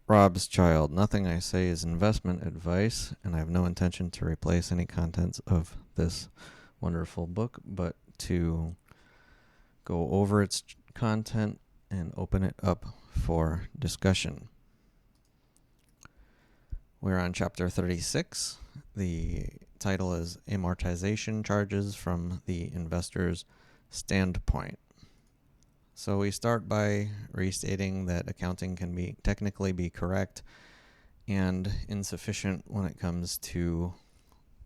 Rob's Child. Nothing I say is investment advice, and I have no intention to replace any contents of this wonderful book, but to go over its content and open it up for discussion. We're on chapter 36. The title is Amortization Charges from the Investor's Standpoint. So we start by restating that accounting can technically be correct and insufficient when it comes to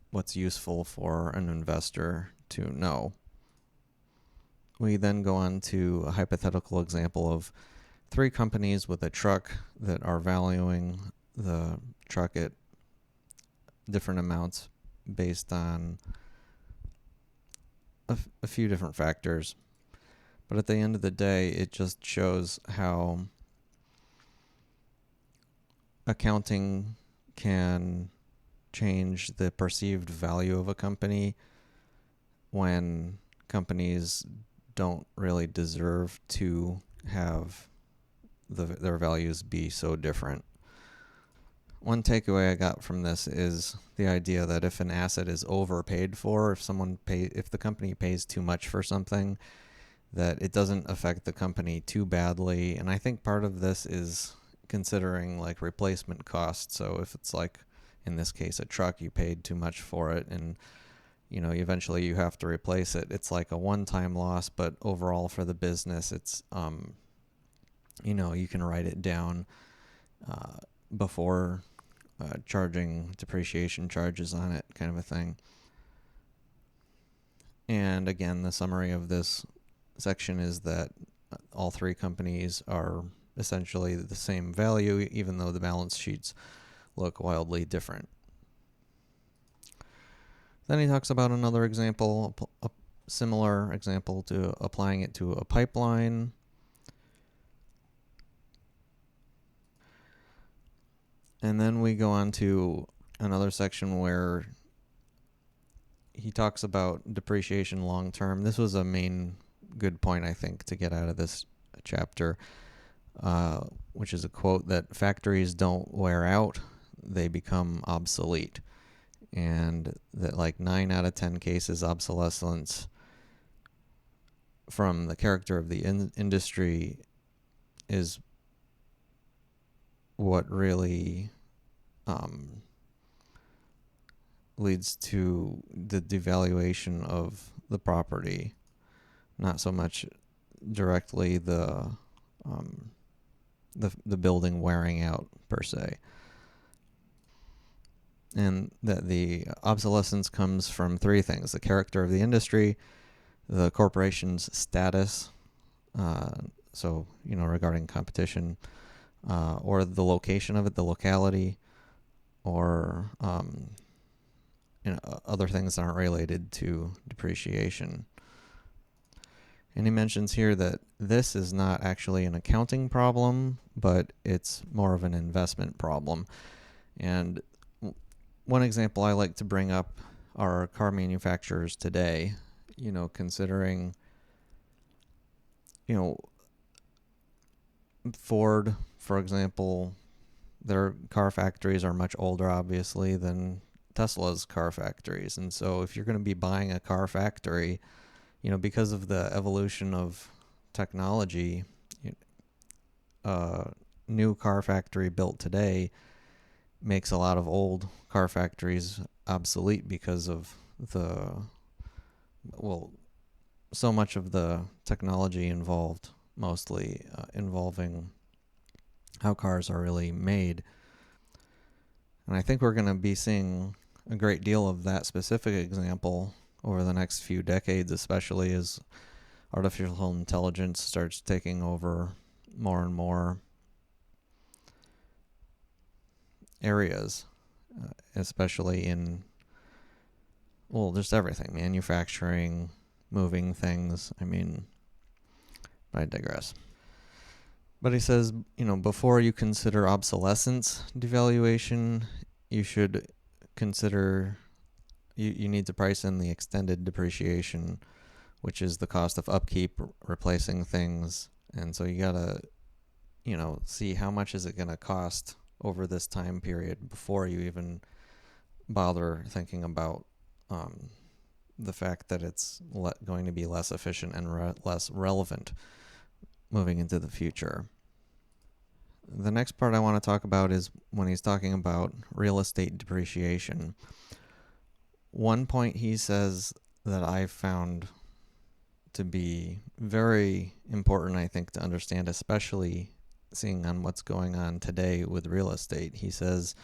what's useful for an investor to know. We then go on to a hypothetical example of 3 companies with a truck that are valuing the truck at different amounts based on a few different factors. But at the end of the day, it just shows how accounting can change the perceived value of a company when companies don't really deserve to have their values be so different. One takeaway I got from this is the idea that if an asset is overpaid for, if the company pays too much for something, that it doesn't affect the company too badly. And I think part of this is considering like replacement costs. So if it's like, in this case, a truck, you paid too much for it and eventually you have to replace it. It's like a one-time loss, but overall for the business, it's, you can write it down before charging depreciation charges on it, kind of a thing. And again, the summary of this section is that all 3 companies are essentially the same value, even though the balance sheets look wildly different. Then he talks about another example, a similar example to applying it to a pipeline. And then we go on to another section where he talks about depreciation long term. This was a main good point, I think, to get out of this chapter, which is a quote that factories don't wear out, they become obsolete. And that like 9 out of 10 cases, obsolescence from the character of the industry is what really leads to the devaluation of the property, not so much directly the building wearing out per se. And that the obsolescence comes from 3 things: the character of the industry, the corporation's status, so regarding competition, or the location of it, the locality, or other things that aren't related to depreciation. And he mentions here that this is not actually an accounting problem, but it's more of an investment problem. And one example I like to bring up are car manufacturers today, considering, Ford, for example, their car factories are much older, obviously, than Tesla's car factories. And so if you're going to be buying a car factory, because of the evolution of technology, new car factory built today makes a lot of old car factories obsolete because of so much of the technology involved, mostly involving how cars are really made. And I think we're going to be seeing a great deal of that specific example over the next few decades, especially as artificial intelligence starts taking over more and more areas, especially in, just everything, manufacturing, moving things. I digress. But he says, before you consider obsolescence devaluation, you should consider, you need to price in the extended depreciation, which is the cost of upkeep, replacing things. And so you gotta see how much is it going to cost over this time period before you even bother thinking about the fact that it's going to be less efficient and less relevant moving into the future. The next part I want to talk about is when he's talking about real estate depreciation. One point he says that I found to be very important, I think, to understand, especially seeing on what's going on today with real estate. He says,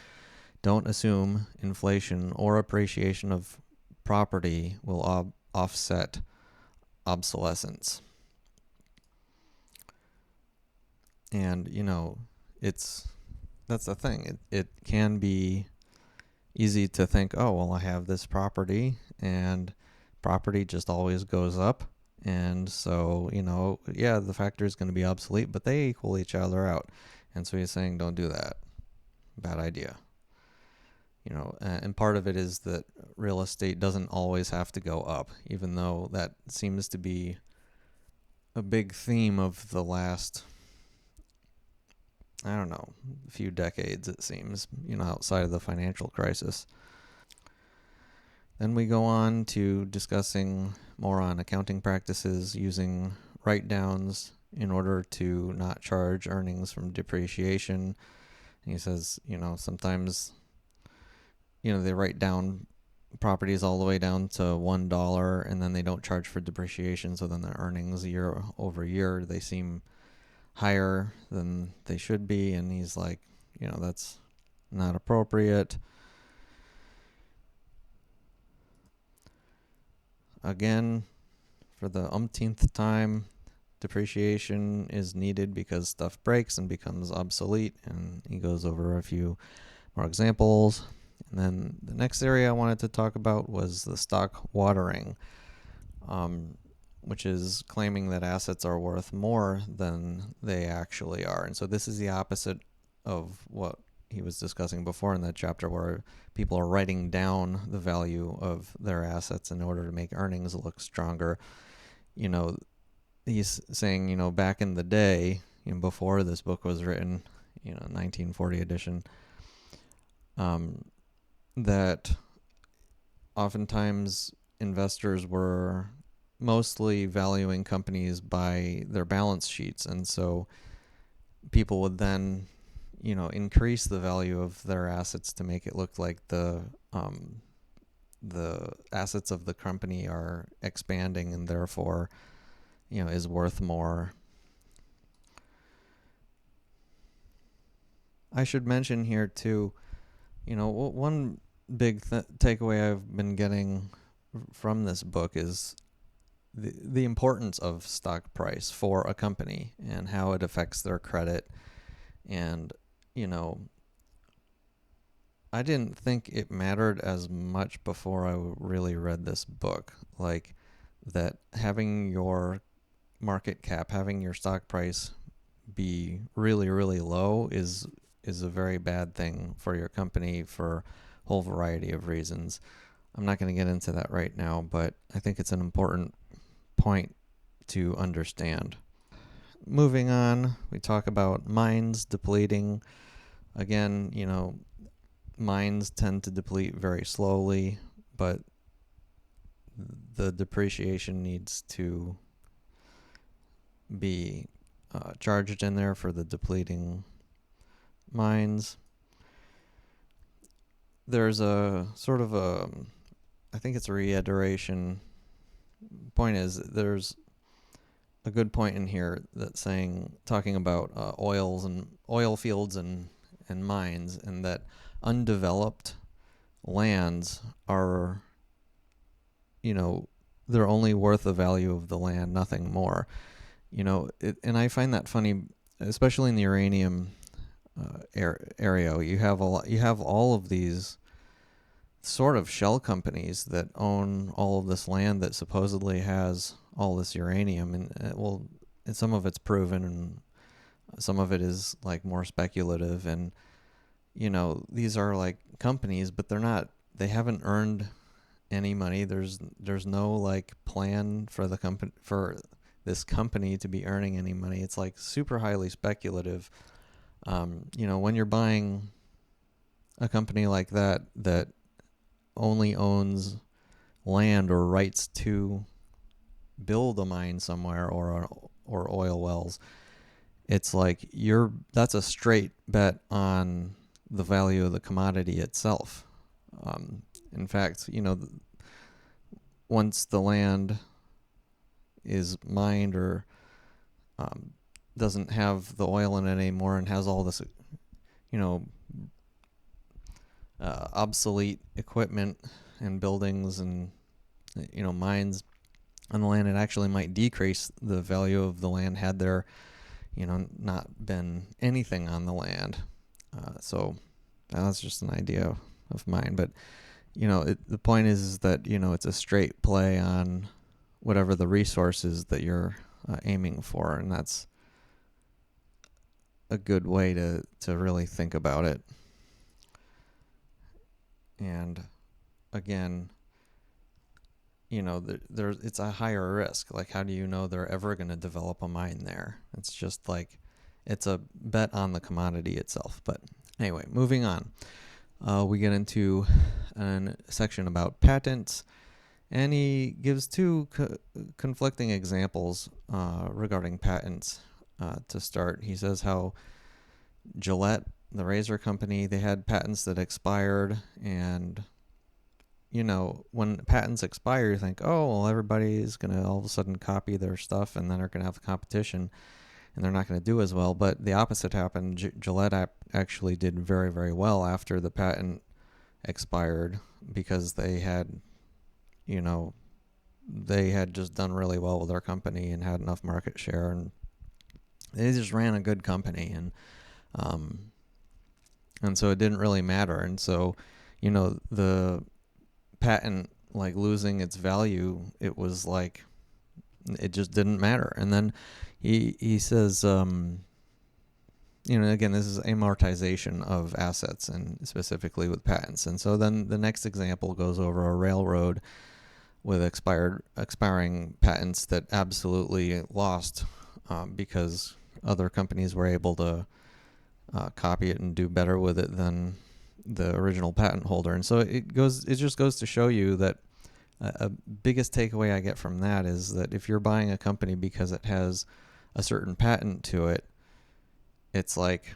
don't assume inflation or appreciation of property will offset obsolescence. And, that's the thing. It can be easy to think, oh, well, I have this property and property just always goes up. And so, the factor is going to be obsolete, but they equal each other out. And so he's saying, don't do that. Bad idea. And part of it is that real estate doesn't always have to go up, even though that seems to be a big theme of the last, I don't know, few decades, it seems, outside of the financial crisis. Then we go on to discussing more on accounting practices using write-downs in order to not charge earnings from depreciation. And he says, sometimes, they write down properties all the way down to $1 and then they don't charge for depreciation. So then the earnings year over year, they seem higher than they should be. And he's like, that's not appropriate. Again, for the umpteenth time, depreciation is needed because stuff breaks and becomes obsolete. And he goes over a few more examples. And then the next area I wanted to talk about was the stock watering, which is claiming that assets are worth more than they actually are. And so this is the opposite of what he was discussing before in that chapter, where people are writing down the value of their assets in order to make earnings look stronger. He's saying, back in the day, before this book was written, 1940 edition, that oftentimes investors were mostly valuing companies by their balance sheets. And so people would then, increase the value of their assets to make it look like the assets of the company are expanding and therefore, is worth more. I should mention here too, one big takeaway I've been getting from this book is the importance of stock price for a company and how it affects their credit. And, I didn't think it mattered as much before I really read this book. Like, that having your market cap, having your stock price be really, really low is a very bad thing for your company for a whole variety of reasons. I'm not going to get into that right now, but I think it's an important point to understand. Moving on, we talk about mines depleting. Again, mines tend to deplete very slowly, but the depreciation needs to be charged in there for the depleting mines. There's a sort of I think it's a reiteration. Point is, there's a good point in here that's talking about oil fields and mines, and that undeveloped lands are, they're only worth the value of the land, nothing more. And I find that funny, especially in the uranium area. You have all of these sort of shell companies that own all of this land that supposedly has all this uranium, and some of it's proven and some of it is like more speculative. And these are like companies, but they haven't earned any money. There's no like plan for the company, for this company to be earning any money. It's like super highly speculative. When you're buying a company like that only owns land or rights to build a mine somewhere or oil wells, it's like that's a straight bet on the value of the commodity itself. In fact, once the land is mined or doesn't have the oil in it anymore and has all this, obsolete equipment and buildings and, mines on the land, it actually might decrease the value of the land had there, not been anything on the land. So that's just an idea of mine. But, the point is that, it's a straight play on whatever the resources that you're aiming for. And that's a good way to really think about it. And again, it's a higher risk. Like, how do you know they're ever going to develop a mine there? It's just like, it's a bet on the commodity itself. But anyway, moving on. We get into a section about patents, and he gives two conflicting examples regarding patents. To start, he says how Gillette, the razor company, they had patents that expired, and when patents expire, you think, oh, well, everybody's going to all of a sudden copy their stuff, and then they're going to have competition, and they're not going to do as well. But the opposite happened. Gillette actually did very, very well after the patent expired, because they had just done really well with their company and had enough market share, and they just ran a good company, and so it didn't really matter. And so, the patent, like, losing its value, it was like, it just didn't matter. And then he says, again, this is amortization of assets, and specifically with patents. And so then the next example goes over a railroad with expiring patents that absolutely lost, because other companies were able to copy it and do better with it than the original patent holder. And so it just goes to show you that a biggest takeaway I get from that is that if you're buying a company because it has a certain patent to it, it's like,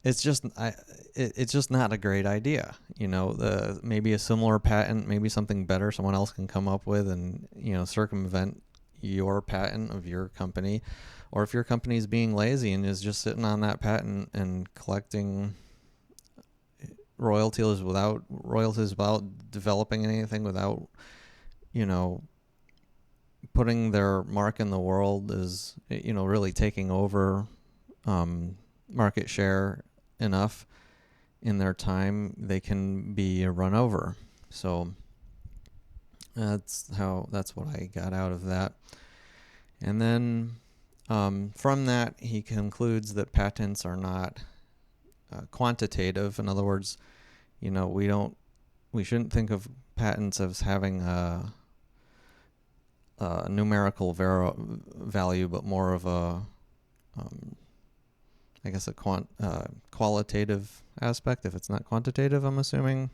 it's just not a great idea. Maybe a similar patent, maybe something better someone else can come up with, and circumvent your patent of your company. Or if your company is being lazy and is just sitting on that patent and collecting royalties without developing anything, without putting their mark in the world, is really taking over market share enough in their time, they can be run over. So that's what I got out of that. And then from that, he concludes that patents are not quantitative. In other words, we shouldn't think of patents as having a numerical value, but more of a qualitative aspect, if it's not quantitative, I'm assuming.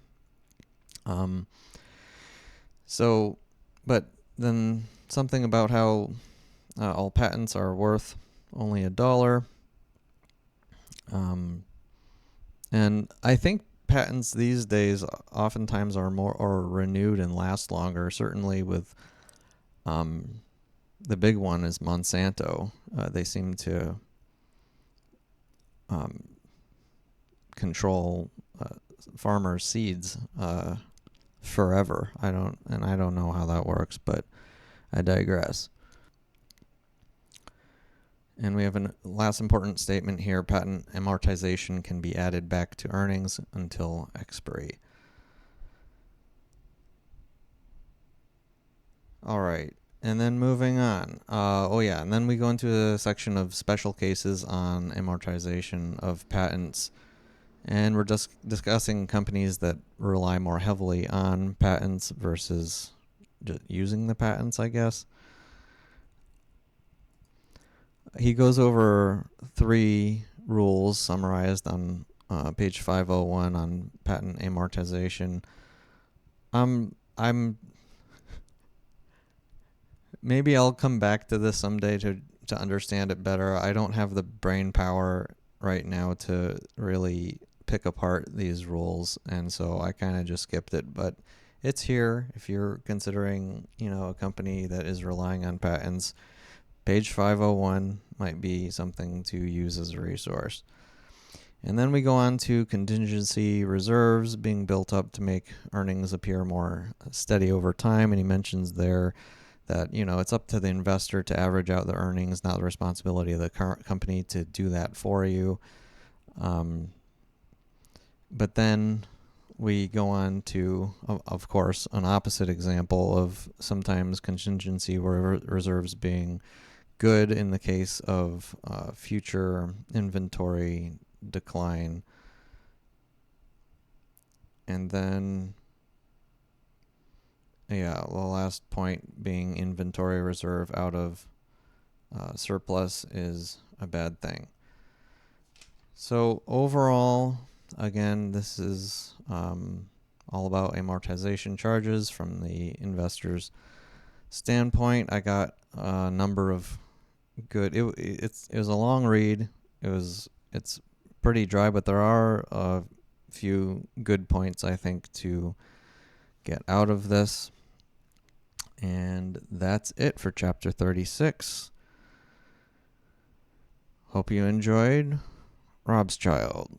But then something about how all patents are worth only $1. And I think patents these days oftentimes are renewed and last longer. Certainly with the big one is Monsanto. They seem to control farmers' seeds forever. I don't know how that works, but I digress. And we have a last important statement here. Patent amortization can be added back to earnings until expiry. All right. And then moving on. And then we go into a section of special cases on amortization of patents. And we're just discussing companies that rely more heavily on patents versus just using the patents, I guess. He goes over 3 rules summarized on page 501 on patent amortization. I'm maybe I'll come back to this someday to understand it better. I don't have the brain power right now to really pick apart these rules, and so I kind of just skipped it. But it's here if you're considering, a company that is relying on patents. Page 501 might be something to use as a resource. And then we go on to contingency reserves being built up to make earnings appear more steady over time. And he mentions there that, it's up to the investor to average out the earnings, not the responsibility of the current company to do that for you. But then we go on to, of course, an opposite example of sometimes contingency reserves being good in the case of future inventory decline. And then, the last point being inventory reserve out of surplus is a bad thing. So overall, again, this is all about amortization charges from the investor's standpoint. I got a number of good. It was a long read. It's pretty dry, but there are a few good points I think to get out of this. And that's it for chapter 36. Hope you enjoyed Rob's Child.